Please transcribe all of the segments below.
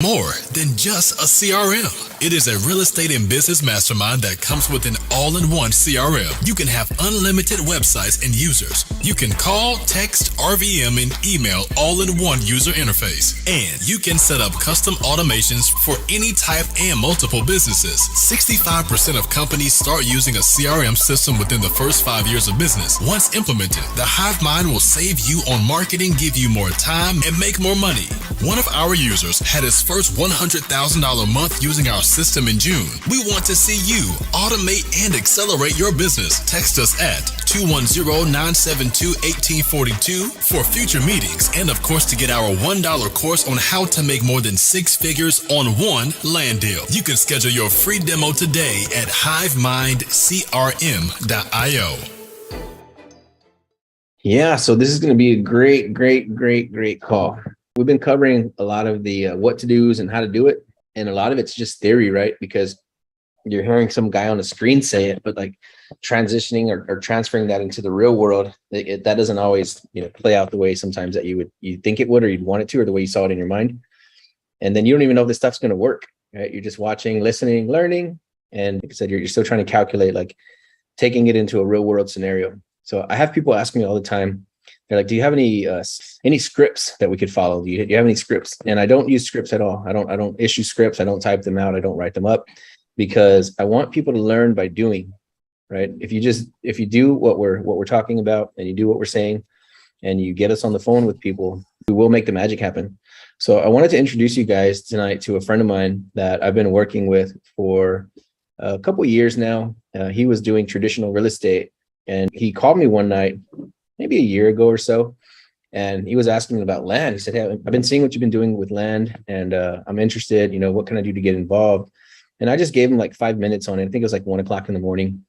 More than just a CRM. It is a real estate and business mastermind that comes with an all-in-one CRM. You can have unlimited websites and users. You can call, text, RVM, and email all in one user interface. And you can set up custom automations for any type and multiple businesses. 65% of companies start using a CRM system within the first 5 years of business. Once implemented, the Hive Mind will save you on marketing, give you more time, and make more money. One of our users had his first $100,000 month using our system in June. We want to see you automate and accelerate your business. Text us at 210-972-1842 for future meetings, and of course to get our $1 course on how to make more than 6 figures on one land deal. You can schedule your free demo today at hivemindcrm.io. Yeah, so this is going to be a great call. We've been covering a lot of the what to do's and how to do it. And a lot of it's just theory, right? Because you're hearing some guy on the screen say it, but like transitioning or transferring that into the real world, that doesn't always, play out the way sometimes that you think it would, or you'd want it to, or the way you saw it in your mind. And then you don't even know if this stuff's going to work, right? You're just watching, listening, learning. And like I said, you're still trying to calculate, like taking it into a real world scenario. So I have people asking me all the time. They're like, do you have any scripts that we could follow? Do you have any scripts? And I don't use scripts at all. I don't issue scripts. I don't type them out. I don't write them up, because I want people to learn by doing, right? If you do what we're talking about, and you do what we're saying, and you get us on the phone with people, we will make the magic happen. So I wanted to introduce you guys tonight to a friend of mine that I've been working with for a couple of years now. He was doing traditional real estate, and he called me one night, maybe a year ago or so. And he was asking me about land. He said, hey, I've been seeing what you've been doing with land, and I'm interested, what can I do to get involved? And I just gave him like 5 minutes on it. I think it was like 1 o'clock in the morning.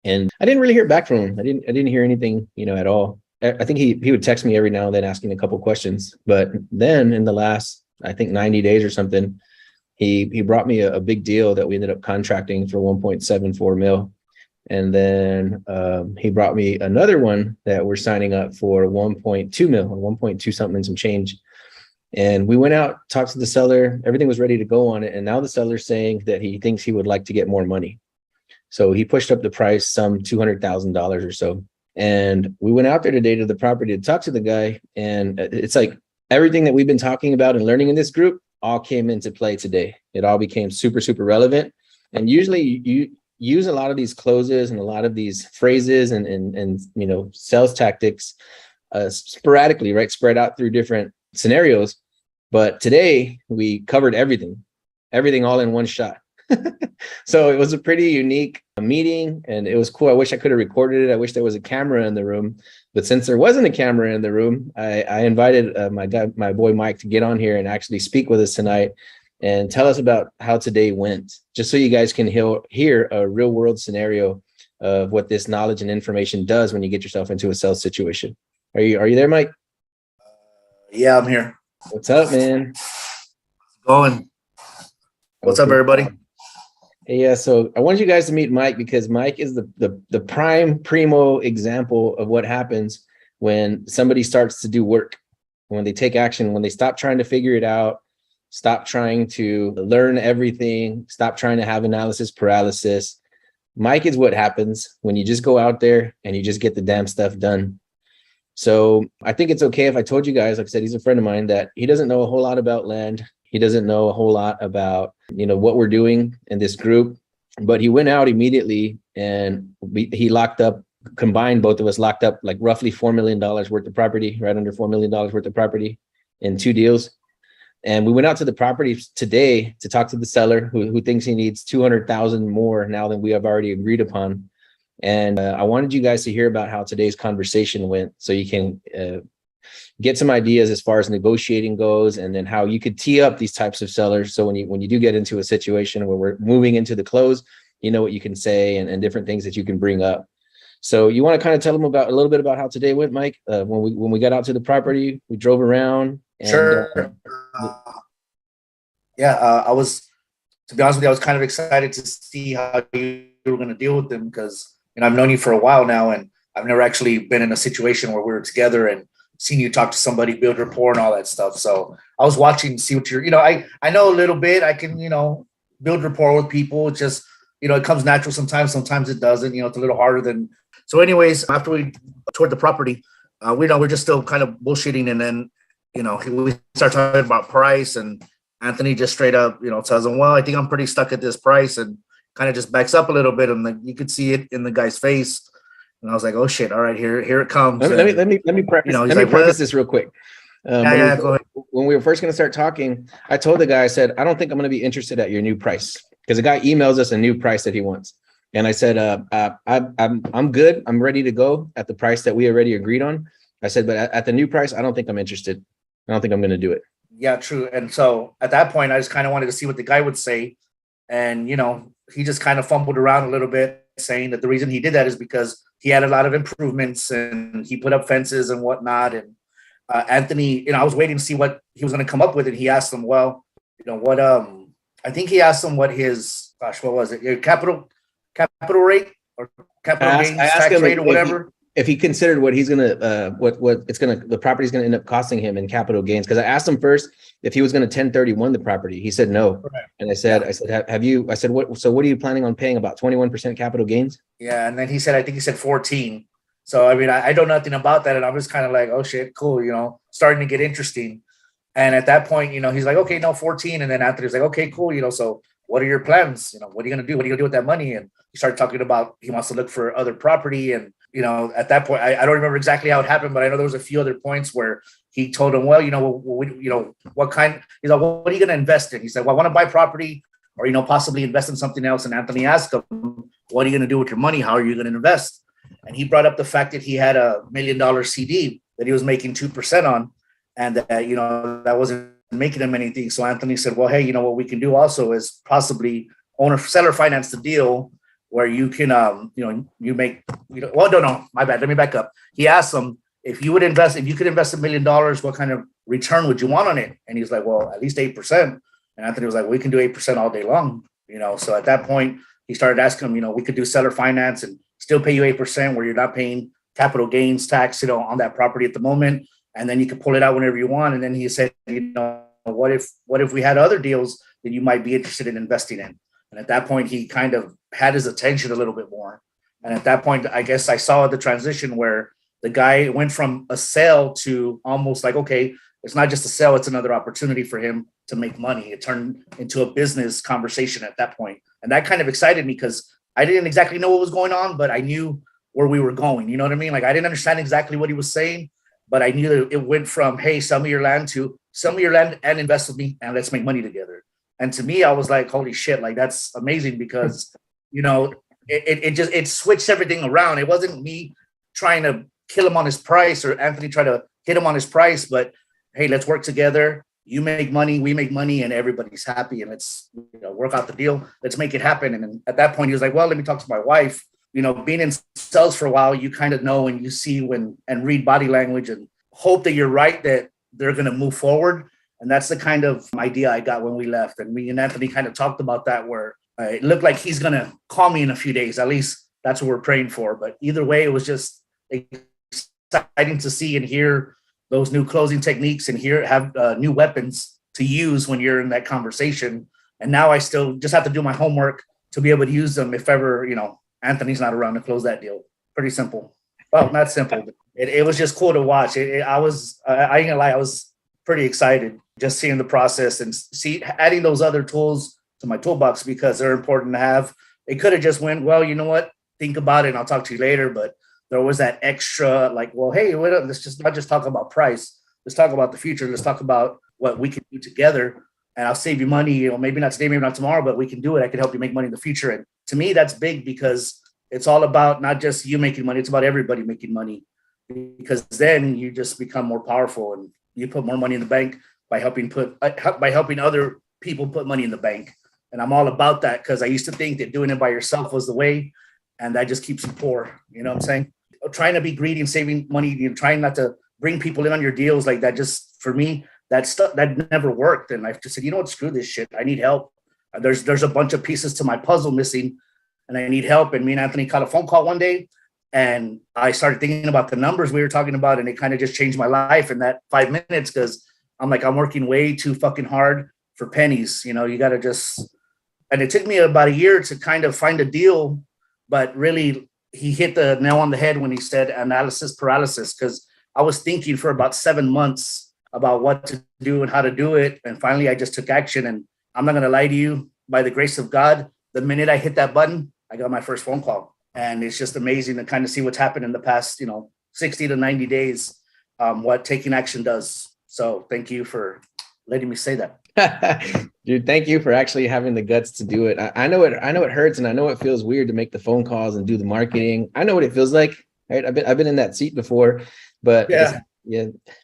And I didn't really hear back from him. I didn't hear anything, at all. I think he would text me every now and then asking a couple questions. But then in the last, I think 90 days or something, he brought me a big deal that we ended up contracting for 1.74 mil. And then he brought me another one that we're signing up for 1.2 mil, or 1.2 something and some change. And we went out, talked to the seller, everything was ready to go on it. And now the seller's saying that he thinks he would like to get more money. So he pushed up the price some $200,000 or so. And we went out there today to the property to talk to the guy. And it's like everything that we've been talking about and learning in this group all came into play today. It all became super, super relevant. And usually you use a lot of these closes and a lot of these phrases and sales tactics sporadically, right? Spread out through different scenarios. But today we covered everything all in one shot. So it was a pretty unique meeting, and it was cool. I wish I could have recorded it. I wish there was a camera in the room, but since there wasn't a camera in the room, I invited my boy Mike to get on here and actually speak with us tonight and tell us about how today went, just so you guys can hear a real world scenario of what this knowledge and information does when you get yourself into a sales situation. Are you there, Mike? Yeah, I'm here. What's up, man? Going. What's up, everybody? Hey, yeah, so I want you guys to meet Mike, because Mike is the primo example of what happens when somebody starts to do work, when they take action, when they stop trying to figure it out, stop trying to learn everything, stop trying to have analysis paralysis. Mike is what happens when you just go out there and you just get the damn stuff done. So I think it's okay if I told you guys, like I said, he's a friend of mine, that he doesn't know a whole lot about land. He doesn't know a whole lot about, what we're doing in this group, but he went out immediately and he locked up, combined, both of us locked up like roughly $4 million worth of property, right under $4 million worth of property in 2 deals. And we went out to the property today to talk to the seller who thinks he needs 200,000 more now than we have already agreed upon. And I wanted you guys to hear about how today's conversation went, so you can get some ideas as far as negotiating goes, and then how you could tee up these types of sellers. So when you do get into a situation where we're moving into the close, you know what you can say and different things that you can bring up. So you want to kind of tell them about a little bit about how today went, Mike? When we got out to the property, we drove around. And, sure. I was, to be honest with you, I was kind of excited to see how you were going to deal with them, because I've known you for a while now, and I've never actually been in a situation where we were together and seen you talk to somebody, build rapport and all that stuff. So I was watching to see what you're, I know a little bit. I can, build rapport with people. It's just, it comes natural sometimes it doesn't, it's a little harder than. So anyways, after we toured the property, we're just still kind of bullshitting. And then, we start talking about price, and Anthony just straight up, tells him, well, I think I'm pretty stuck at this price, and kind of just backs up a little bit. And then you could see it in the guy's face. And I was like, oh shit. All right, here it comes. Let me preface this real quick. Go ahead. When we were first going to start talking, I told the guy, I said, I don't think I'm going to be interested at your new price, because the guy emails us a new price that he wants. And I said, I'm good. I'm ready to go at the price that we already agreed on. I said, but at the new price, I don't think I'm interested. I don't think I'm going to do it. Yeah, true. And so at that point, I just kind of wanted to see what the guy would say. And, he just kind of fumbled around a little bit, saying that the reason he did that is because he had a lot of improvements and he put up fences and whatnot. And Anthony, I was waiting to see what he was going to come up with. And he asked him, well, what, I think he asked him what his, what was it? Your capital rate or capital gains tax rate or whatever. If he considered what he's gonna, the property's gonna end up costing him in capital gains. Because I asked him first if he was gonna 1031 the property. He said no, and I said, have you? I said, what? So what are you planning on paying? About 21% capital gains? Yeah, and then he said, I think he said 14. So I mean, I know nothing about that, and I'm just kind of like, oh shit, cool, starting to get interesting. And at that point, he's like, okay, no, 14. And then Anthony's like, okay, cool, so what are your plans? What are you gonna do? What are you gonna do with that money? And he started talking about he wants to look for other property. And at that point, I don't remember exactly how it happened, but I know there was a few other points where he told him, well, what kind, he's like, what are you going to invest in? He said, well, I want to buy property or, possibly invest in something else. And Anthony asked him, what are you going to do with your money? How are you going to invest? And he brought up the fact that he had $1 million CD that he was making 2% on. And that, that wasn't making him anything. So Anthony said, well, hey, what we can do also is possibly seller finance the deal, where you can, you make, well, no, my bad. Let me back up. He asked him if you could invest $1 million, what kind of return would you want on it? And he's like, well, at least 8%. And Anthony was like, we can do 8% all day long. So at that point, he started asking him, we could do seller finance and still pay you 8% where you're not paying capital gains tax, on that property at the moment. And then you can pull it out whenever you want. And then he said, what if we had other deals that you might be interested in investing in? And at that point, he kind of had his attention a little bit more. And at that point, I guess I saw the transition where the guy went from a sale to almost like, okay, it's not just a sale, it's another opportunity for him to make money. It turned into a business conversation at that point. And that kind of excited me because I didn't exactly know what was going on, but I knew where we were going. You know what I mean? Like I didn't understand exactly what he was saying, but I knew that it went from, hey, sell me your land to sell me your land and invest with me and let's make money together. And to me, I was like, holy shit, like that's amazing because, it switched everything around. It wasn't me trying to kill him on his price or Anthony try to hit him on his price, but hey, let's work together. You make money, we make money, and everybody's happy. And let's work out the deal. Let's make it happen. And then at that point, he was like, well, let me talk to my wife. Being in sales for a while, you kind of know and you see and read body language and hope that you're right, that they're going to move forward. And that's the kind of idea I got when we left. And me and Anthony kind of talked about that, where it looked like he's going to call me in a few days. At least that's what we're praying for. But either way, it was just exciting to see and hear those new closing techniques and have new weapons to use when you're in that conversation. And now I still just have to do my homework to be able to use them if ever, Anthony's not around to close that deal. Pretty simple. Well, not simple. But it was just cool to watch. I ain't gonna lie, I was pretty excited just seeing the process and adding those other tools to my toolbox because they're important to have. It could have just went, well, you know what? Think about it and I'll talk to you later. But there was that extra like, well, hey, let's just not just talk about price. Let's talk about the future. Let's talk about what we can do together. And I'll save you money, maybe not today, maybe not tomorrow, but we can do it. I can help you make money in the future. And to me, that's big because it's all about not just you making money. It's about everybody making money, because then you just become more powerful and you put more money in the bank by helping other people put money in the bank. And I'm all about that because I used to think that doing it by yourself was the way, and that just keeps you poor. You know what I'm saying? Trying to be greedy and saving money, trying not to bring people in on your deals like that. Just for me, that never worked. And I just said, you know what, screw this shit. I need help. There's a bunch of pieces to my puzzle missing and I need help. And me and Anthony caught a phone call one day And I started thinking about the numbers we were talking about, and it kind of just changed my life in that 5 minutes, because I'm like, I'm working way too fucking hard for pennies. You know, you got to just, and it took me about a year to kind of find a deal, but really he hit the nail on the head when he said analysis paralysis, because I was thinking for about 7 months about what to do and how to do it. And finally I just took action, and I'm not going to lie to you, by the grace of God, the minute I hit that button, I got my first phone call. And it's just amazing to kind of see what's happened in the past, 60 to 90 days, what taking action does. So thank you for letting me say that. Dude, thank you for actually having the guts to do it. I know it hurts, and I know it feels weird to make the phone calls and do the marketing. I know what it feels like, right? I've been in that seat before, but yeah,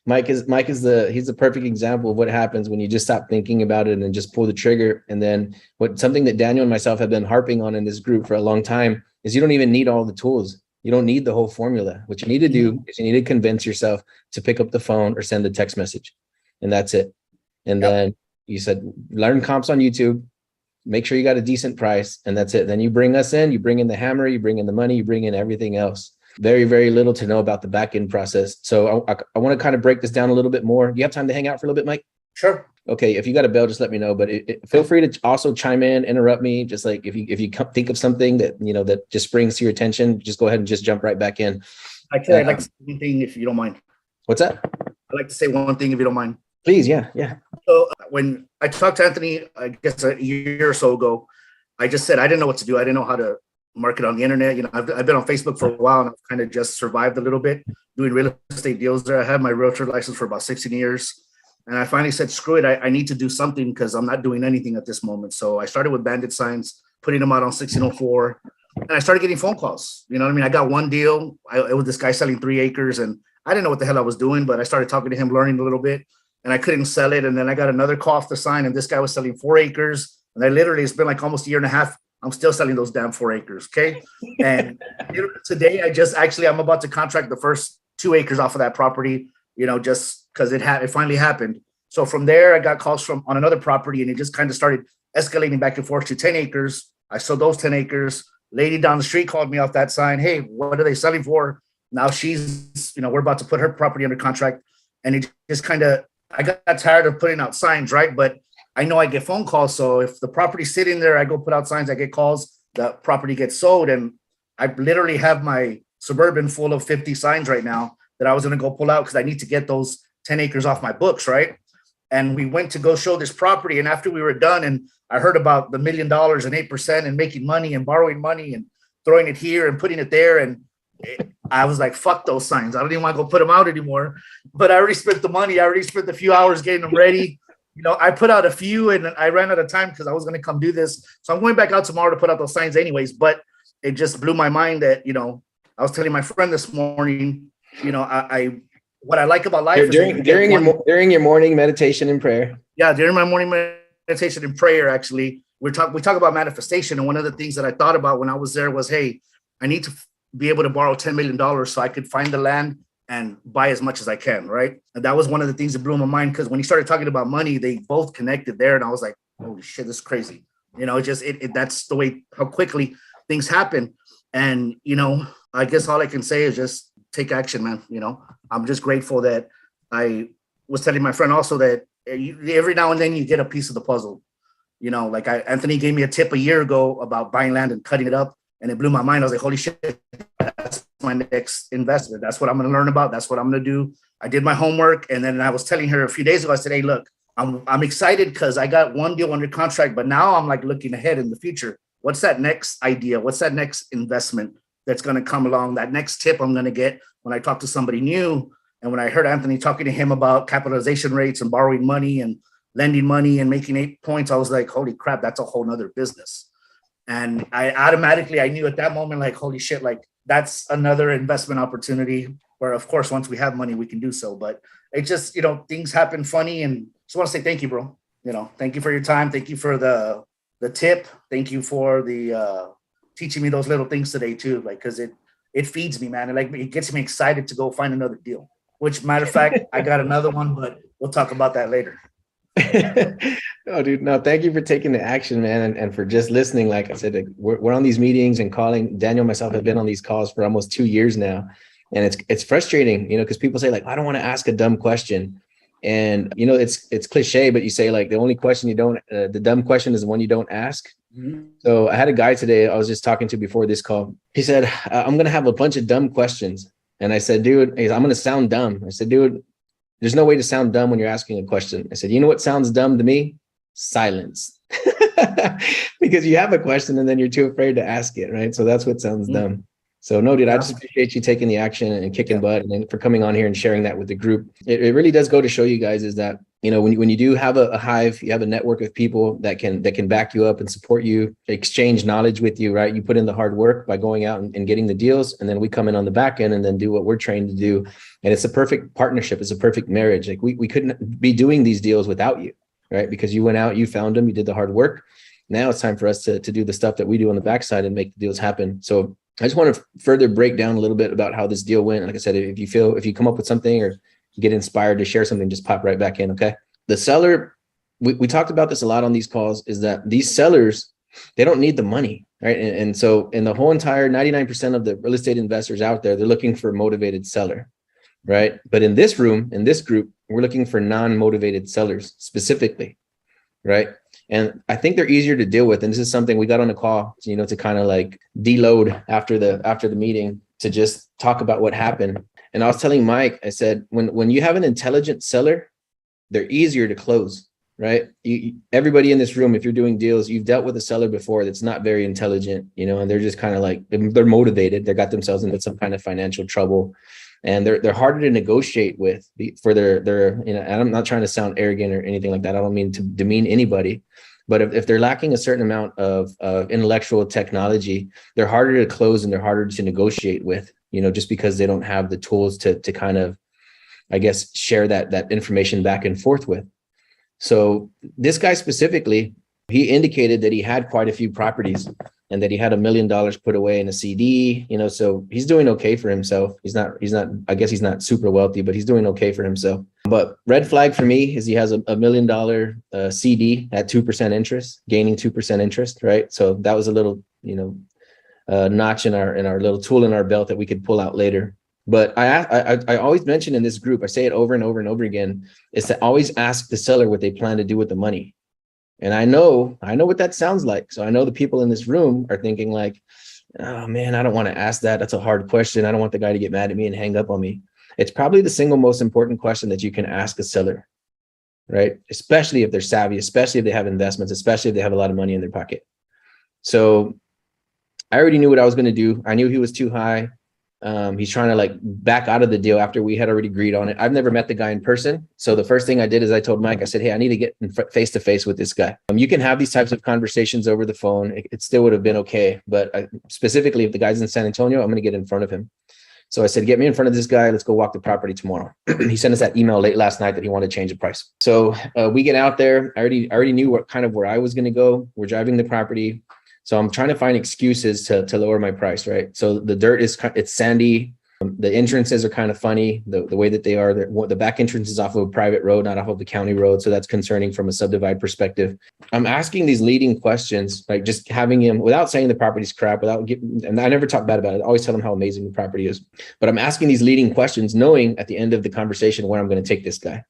Mike is he's the perfect example of what happens when you just stop thinking about it and just pull the trigger. And then something that Daniel and myself have been harping on in this group for a long time is you don't even need all the tools. You don't need the whole formula. What you need to do is you need to convince yourself to pick up the phone or send a text message, and that's it. And then you said, learn comps on YouTube, make sure you got a decent price, and that's it. Then you bring us in, you bring in the hammer, you bring in the money, you bring in everything else. Very, very little to know about the back end process. So I want to kind of break this down a little bit more. Do you have time to hang out for a little bit, Mike? Sure. Okay. If you got a bell, just let me know, but feel free to also chime in, interrupt me. Just like if you think of something that, that just springs to your attention, just go ahead and just jump right back in. Actually, I'd like to say one thing, if you don't mind. What's that? I'd like to say one thing, if you don't mind. Please. Yeah. So when I talked to Anthony, I guess a year or so ago, I just said I didn't know what to do. I didn't know how to market on the internet. I've been on Facebook for a while, and I've kind of just survived a little bit doing real estate deals there. I had my realtor license for about 16 years. And I finally said, screw it. I need to do something, because I'm not doing anything at this moment. So I started with bandit signs, putting them out on 1604. And I started getting phone calls. You know what I mean? I got one deal. It was this guy selling 3 acres, and I didn't know what the hell I was doing, but I started talking to him, learning a little bit, and I couldn't sell it. And then I got another call off the sign, and this guy was selling 4 acres. And I literally, it's been like almost a year and a half. I'm still selling those damn 4 acres. Okay. And today I'm about to contract the first 2 acres off of that property, just because it finally happened. So from there, I got calls on another property, and it just kind of started escalating back and forth to 10 acres. I sold those 10 acres. Lady down the street called me off that sign. Hey, what are they selling for? Now she's, we're about to put her property under contract. And it just I got tired of putting out signs, right? But I know I get phone calls. So if the property's sitting there, I go put out signs, I get calls, the property gets sold. And I literally have my Suburban full of 50 signs right now that I was going to go pull out, because I need to get those 10 acres off my books, right? And we went to go show this property. And after we were done, and I heard about the $1 million and 8% and making money and borrowing money and throwing it here and putting it there. And I was like, fuck those signs. I don't even want to go put them out anymore. But I already spent the money. I already spent a few hours getting them ready. I put out a few, and I ran out of time because I was going to come do this. So I'm going back out tomorrow to put out those signs anyways. But it just blew my mind that, I was telling my friend this morning, what I like about life during your morning meditation and prayer. Yeah, during my morning meditation and prayer, actually, we talk about manifestation. And one of the things that I thought about when I was there was, hey, I need to be able to borrow $10 million so I could find the land and buy as much as I can, right? And that was one of the things that blew my mind, because when he started talking about money, they both connected there. And I was like, holy shit, this is crazy. That's the way, how quickly things happen. And, I guess all I can say is just take action, man. I'm just grateful that I was telling my friend also that every now and then you get a piece of the puzzle. Anthony gave me a tip a year ago about buying land and cutting it up, and it blew my mind. I was like, holy shit, that's my next investment. That's what I'm going to learn about. That's what I'm going to do. I did my homework. And then I was telling her a few days ago, I said, hey, look, I'm excited because I got one deal under contract, but now I'm like looking ahead in the future. What's that next idea? What's that next investment that's going to come along? That next tip I'm going to get when I talk to somebody new. And when I heard Anthony talking to him about capitalization rates and borrowing money and lending money and making 8 points, I was like, holy crap, that's a whole nother business. And I knew at that moment, like, holy shit, like that's another investment opportunity where, of course, once we have money, we can do so. But it just, things happen funny. And just want to say thank you, bro. Thank you for your time. Thank you for the tip. Thank you for the teaching me those little things today too. Like, cause it feeds me, man. It gets me excited to go find another deal, which matter of fact, I got another one, but we'll talk about that later. Oh, dude, no, thank you for taking the action, man, and for just listening. Like I said, like, we're on these meetings and calling. Daniel and myself have been on these calls for almost 2 years now, and it's frustrating, because people say like, I don't want to ask a dumb question, and it's cliche, but you say like the only question you don't, the dumb question is the one you don't ask. Mm-hmm. So I had a guy today I was just talking to before this call. He said, I'm gonna have a bunch of dumb questions, and I said, dude, I'm gonna sound dumb. I said, dude, there's no way to sound dumb when you're asking a question. I said, you know what sounds dumb to me? Silence. Because you have a question and then you're too afraid to ask it, right? So that's what sounds dumb. So no, dude, I just appreciate you taking the action and kicking butt, and then for coming on here and sharing that with the group. It really does go to show you guys is that, when you do have a hive, you have a network of people that can back you up and support you, exchange knowledge with you, right? You put in the hard work by going out and getting the deals, and then we come in on the back end and then do what we're trained to do. And it's a perfect partnership. It's a perfect marriage. Like we couldn't be doing these deals without you, right? Because you went out, you found them, you did the hard work. Now it's time for us to do the stuff that we do on the backside and make the deals happen. So I just want to further break down a little bit about how this deal went. Like I said, if you come up with something or get inspired to share something, just pop right back in. Okay. The seller, we talked about this a lot on these calls, is that these sellers, they don't need the money, right? And so in the whole entire 99% of the real estate investors out there, they're looking for a motivated seller, right? But in this room, in this group, we're looking for non-motivated sellers specifically, right? And I think they're easier to deal with. And this is something we got on a call, to kind of like deload after the meeting, to just talk about what happened. And I was telling Mike, I said, when you have an intelligent seller, they're easier to close, right? Everybody in this room, if you're doing deals, you've dealt with a seller before that's not very intelligent, and they're just kind of like, they're motivated. They got themselves into some kind of financial trouble, and they're harder to negotiate with for their, and I'm not trying to sound arrogant or anything like that. I don't mean to demean anybody, but if they're lacking a certain amount of intellectual technology, they're harder to close and they're harder to negotiate with, just because they don't have the tools to kind of, I guess, share that information back and forth with. So this guy specifically, he indicated that he had quite a few properties and that he had $1 million put away in a CD, so he's doing okay for himself. He's not, I guess he's not super wealthy, but he's doing okay for himself. But red flag for me is he has a $1 million CD at 2% interest, gaining 2% interest, right? So that was a little, notch in our little tool in our belt that we could pull out later. But I always mention in this group, I say it over and over and over again, is to always ask the seller what they plan to do with the money. And I know what that sounds like. So I know the people in this room are thinking like, oh man, I don't want to ask that. That's a hard question. I don't want the guy to get mad at me and hang up on me. It's probably the single most important question that you can ask a seller, right? Especially if they're savvy, especially if they have investments, especially if they have a lot of money in their pocket. So I already knew what I was going to do. I knew he was too high. He's trying to like back out of the deal after we had already agreed on it. I've never met the guy in person. So the first thing I did is I told Mike, I said, hey, I need to get face to face with this guy. You can have these types of conversations over the phone. It still would have been okay. But specifically, if the guy's in San Antonio, I'm going to get in front of him. So I said, get me in front of this guy. Let's go walk the property tomorrow. He sent us that email late last night that he wanted to change the price. So we get out there. I already knew where I was going to go. We're driving the property. So I'm trying to find excuses to lower my price, right? So the dirt it's sandy. The entrances are kind of funny, the way that they are. The back entrance is off of a private road, not off of the county road. So that's concerning from a subdivide perspective. I'm asking these leading questions, like just having him, without saying the property's crap, and I never talk bad about it. I always tell him how amazing the property is. But I'm asking these leading questions, knowing at the end of the conversation where I'm going to take this guy.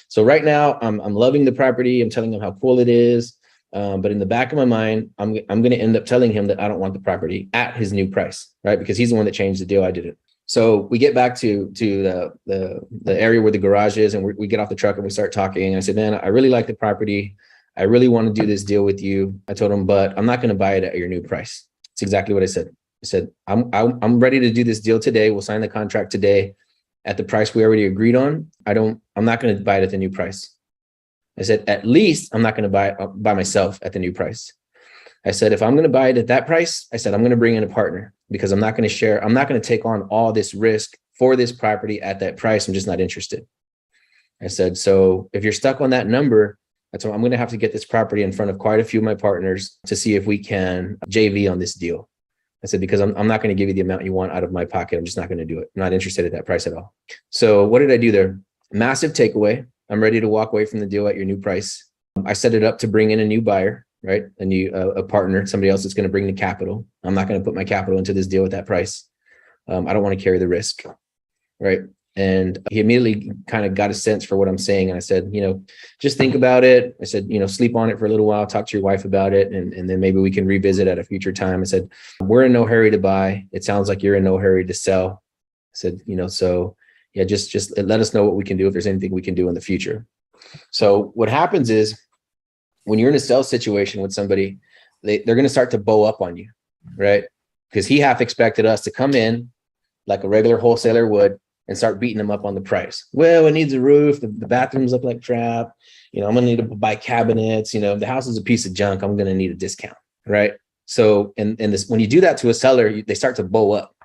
So right now, I'm loving the property. I'm telling him how cool it is. But in the back of my mind, I'm going to end up telling him that I don't want the property at his new price, right? Because he's the one that changed the deal. I didn't. So we get back to the area where the garage is, and we get off the truck and we start talking. And I said, man, I really like the property. I really want to do this deal with you. I told him, but I'm not going to buy it at your new price. It's exactly what I said. I said, I'm ready to do this deal today. We'll sign the contract today at the price we already agreed on. I'm not going to buy it at the new price. I said, at least I'm not going to buy it by myself at the new price. I said, if I'm going to buy it at that price, I said, I'm going to bring in a partner, because I'm not going to take on all this risk for this property at that price. I'm just not interested. I said, so if you're stuck on that number, I told him, I'm going to have to get this property in front of quite a few of my partners to see if we can JV on this deal. I said, because I'm not going to give you the amount you want out of my pocket. I'm just not going to do it. I'm not interested at that price at all. So what did I do there? Massive takeaway. I'm ready to walk away from the deal at your new price. I set it up to bring in a new buyer, right? A partner, somebody else that's going to bring the capital. I'm not going to put my capital into this deal at that price. I don't want to carry the risk, right? And he immediately kind of got a sense for what I'm saying. And I said, just think about it. I said, sleep on it for a little while, talk to your wife about it. And then maybe we can revisit at a future time. I said, we're in no hurry to buy. It sounds like you're in no hurry to sell. I said, so yeah, just let us know what we can do if there's anything we can do in the future. So what happens is when you're in a sales situation with somebody, they're going to start to bow up on you, right? Because he half expected us to come in like a regular wholesaler would and start beating them up on the price. Well, it needs a roof. The bathrooms look like crap. I'm going to need to buy cabinets. The house is a piece of junk. I'm going to need a discount, right? So, and this, when you do that to a seller, they start to bow up.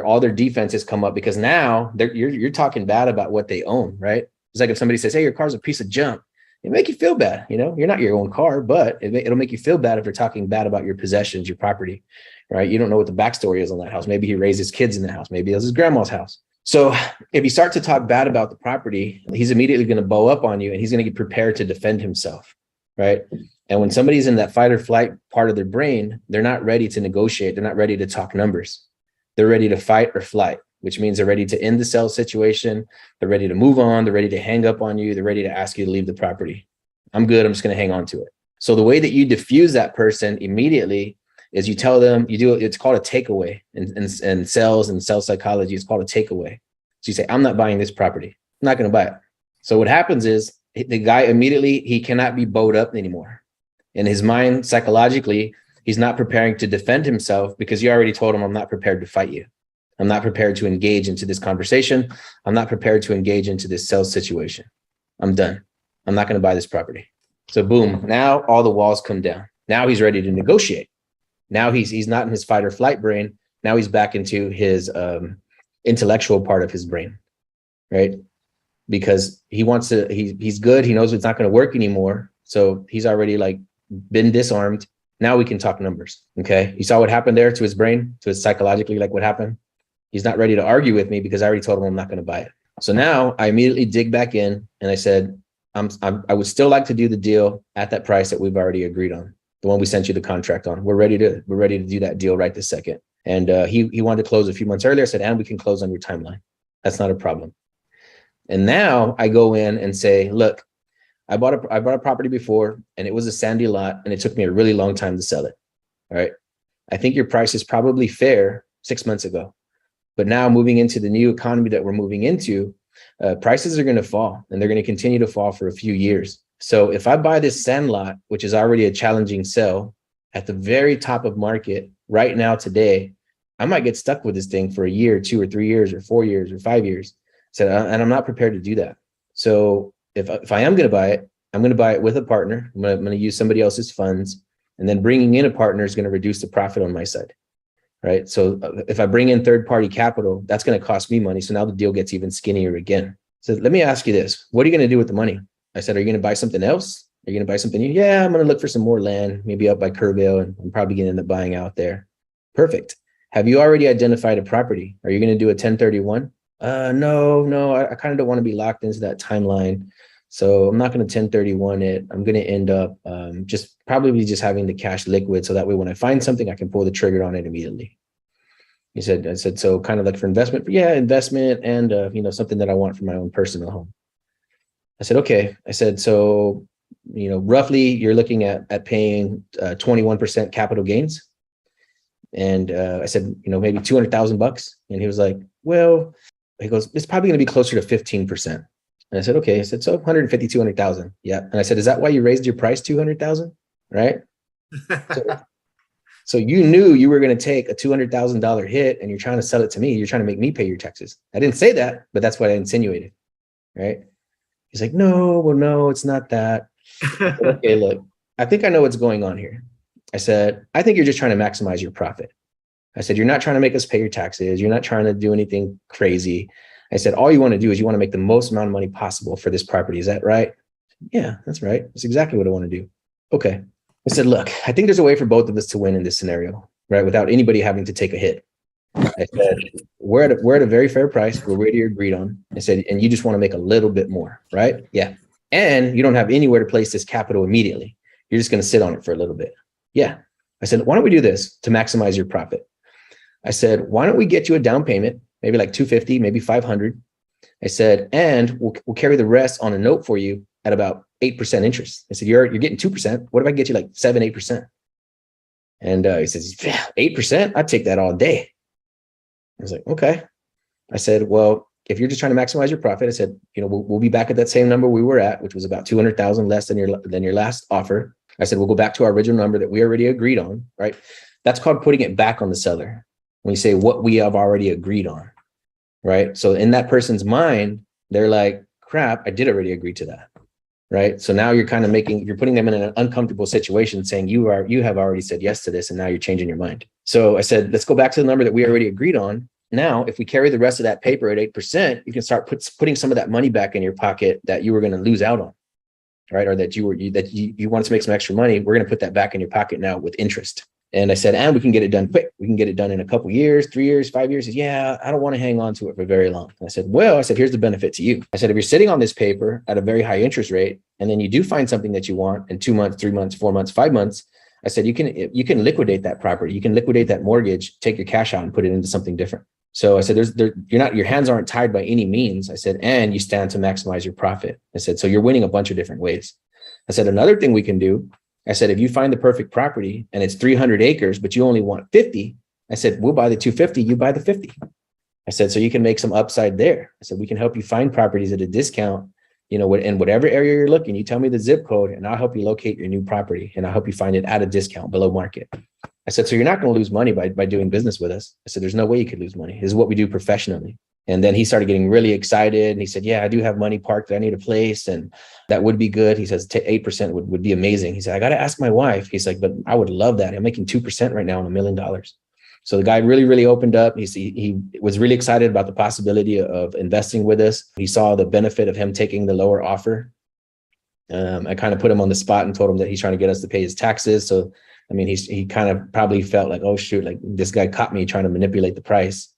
All their defenses come up because now you're talking bad about what they own, right? It's like if somebody says, hey, your car's a piece of junk, it make you feel bad. You're not your own car, but it'll make you feel bad if they're talking bad about your possessions, your property, right? You don't know what the backstory is on that house. Maybe he raised his kids in the house. Maybe it was his grandma's house. So if you start to talk bad about the property, he's immediately going to bow up on you and he's going to get prepared to defend himself, right? And when somebody's in that fight or flight part of their brain, they're not ready to negotiate. They're not ready to talk numbers. They're ready to fight or flight, which means they're ready to end the sales situation. They're ready to move on. They're ready to hang up on you. They're ready to ask you to leave the property. I'm good. I'm just going to hang on to it. So the way that you diffuse that person immediately is you tell them, it's called a takeaway in sales and sales psychology. It's called a takeaway. So you say, I'm not buying this property. I'm not going to buy it. So what happens is the guy immediately, he cannot be bowed up anymore. In his mind, psychologically, he's not preparing to defend himself because you already told him, I'm not prepared to fight you. I'm not prepared to engage into this conversation. I'm not prepared to engage into this sales situation. I'm done. I'm not going to buy this property. So boom, now all the walls come down. Now he's ready to negotiate. Now he's not in his fight or flight brain. Now he's back into his intellectual part of his brain, right? Because he wants to, he's good. He knows it's not going to work anymore. So he's already like been disarmed. Now we can talk numbers. Okay. You saw what happened there to his brain, to his psychologically, like what happened. He's not ready to argue with me because I already told him I'm not going to buy it. So now I immediately dig back in and I said, I would still like to do the deal at that price that we've already agreed on, the one we sent you the contract on. We're ready to do that deal right this second. And he wanted to close a few months earlier. I said, and we can close on your timeline. That's not a problem. And now I go in and say, look, I bought a property before and it was a sandy lot and it took me a really long time to sell it. All right. I think your price is probably fair 6 months ago, but now moving into the new economy that we're moving into, prices are going to fall and they're going to continue to fall for a few years. So if I buy this sand lot, which is already a challenging sell at the very top of market right now today, I might get stuck with this thing for a year, 2 or 3 years or 4 years or 5 years. So, and I'm not prepared to do that. So if I am going to buy it, I'm going to buy it with a partner. I'm going to use somebody else's funds, and then bringing in a partner is going to reduce the profit on my side. Right. So if I bring in third-party capital, that's going to cost me money. So now the deal gets even skinnier again. So let me ask you this. What are you going to do with the money? I said, are you going to buy something else? Are you going to buy something new? Yeah, I'm going to look for some more land, maybe up by Kerrville, and I'm probably going to end up buying out there. Perfect. Have you already identified a property? Are you going to do a 1031? No, I kind of don't want to be locked into that timeline. So I'm not going to 1031 it. I'm going to end up just having the cash liquid. So that way, when I find something, I can pull the trigger on it immediately. I said, so kind of like for investment, yeah, investment and, something that I want for my own personal home. I said, okay. I said, so, roughly you're looking at paying 21% capital gains. And I said, maybe $200,000. And he was like, well, he goes, it's probably going to be closer to 15%. And I said, okay. I said, so 150, 200,000. Yeah. And I said, is that why you raised your price 200,000? Right. So you knew you were going to take a $200,000 hit and you're trying to sell it to me. You're trying to make me pay your taxes. I didn't say that, but that's what I insinuated. Right. He's like, no, it's not that. Said, okay, look, I think I know what's going on here. I said, I think you're just trying to maximize your profit. I said, you're not trying to make us pay your taxes. You're not trying to do anything crazy. I said, all you want to do is you want to make the most amount of money possible for this property. Is that right? Yeah, that's right. That's exactly what I want to do. Okay. I said, look, I think there's a way for both of us to win in this scenario, right? Without anybody having to take a hit. I said, we're at a very fair price. We're already agreed on. I said, and you just want to make a little bit more, right? Yeah. and you don't have anywhere to place this capital immediately. You're just going to sit on it for a little bit. Yeah. I said, why don't we do this to maximize your profit? I said, why don't we get you a down payment, maybe like 250, maybe 500. I said, and we'll carry the rest on a note for you at about 8% interest. I said, you're getting 2%. What if I get you like 7-8%? And he says, yeah, 8%, I'd take that all day. I was like, okay. I said, well, if you're just trying to maximize your profit, I said, we'll be back at that same number we were at, which was about 200,000 less than your last offer. I said, we'll go back to our original number that we already agreed on, right? That's called putting it back on the seller. When you say what we have already agreed on, right? So in that person's mind, they're like, crap, I did already agree to that, right? So now you're kind of you're putting them in an uncomfortable situation saying you have already said yes to this and now you're changing your mind. So I said, let's go back to the number that we already agreed on. Now, if we carry the rest of that paper at 8%, you can start putting some of that money back in your pocket that you were going to lose out on, right? Or that you wanted to make some extra money. We're going to put that back in your pocket now with interest. And I said, and we can get it done quick. We can get it done in a couple years, 3 years, 5 years. He said, yeah, I don't want to hang on to it for very long. I said, here's the benefit to you. I said, if you're sitting on this paper at a very high interest rate, and then you do find something that you want in 2 months, 3 months, 4 months, 5 months, I said, you can liquidate that property. You can liquidate that mortgage, take your cash out and put it into something different. So I said, your hands aren't tied by any means. I said, and you stand to maximize your profit. I said, so you're winning a bunch of different ways. I said, another thing we can do, I said, if you find the perfect property and it's 300 acres, but you only want 50, I said, we'll buy the 250, you buy the 50. I said, so you can make some upside there. I said, we can help you find properties at a discount, in whatever area you're looking. You tell me the zip code and I'll help you locate your new property and I'll help you find it at a discount below market. I said, so you're not going to lose money by doing business with us. I said, there's no way you could lose money. This is what we do professionally. And then he started getting really excited. And he said, yeah, I do have money parked that I need a place. And that would be good. He says 8% would be amazing. He said, I got to ask my wife. He's like, but I would love that. I'm making 2% right now on $1 million. So the guy really, really opened up. He was really excited about the possibility of investing with us. He saw the benefit of him taking the lower offer. I kind of put him on the spot and told him that he's trying to get us to pay his taxes. So, I mean, he kind of probably felt like, oh, shoot, like this guy caught me trying to manipulate the price.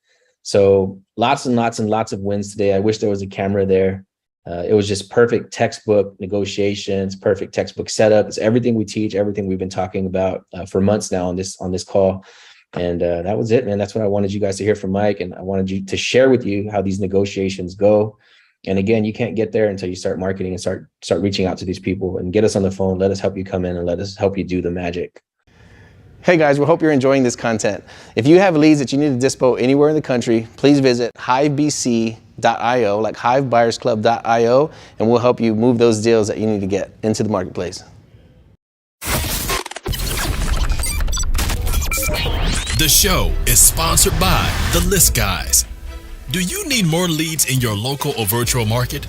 So lots and lots and lots of wins today. I wish there was a camera there. It was just perfect textbook negotiations, perfect textbook setup. It's everything we teach, everything we've been talking about for months now on this call. And that was it, man. That's what I wanted you guys to hear from Mike. And I wanted you to share with you how these negotiations go. And again, you can't get there until you start marketing and start reaching out to these people and get us on the phone. Let us help you come in and let us help you do the magic. Hey guys, we hope you're enjoying this content. If you have leads that you need to dispo anywhere in the country, please visit hivebc.io, like hivebuyersclub.io, and we'll help you move those deals that you need to get into the marketplace. The show is sponsored by The List Guys. Do you need more leads in your local or virtual market?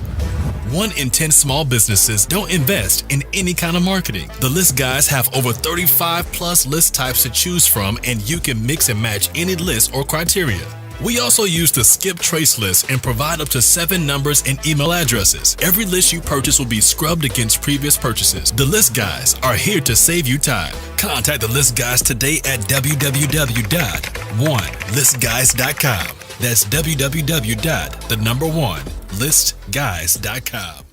1 in 10 small businesses don't invest in any kind of marketing. The List Guys have over 35 plus list types to choose from, and you can mix and match any list or criteria. We also use the skip trace list and provide up to 7 numbers and email addresses. Every list you purchase will be scrubbed against previous purchases. The List Guys are here to save you time. Contact the List Guys today at www.1listguys.com. That's www.1listguys.com.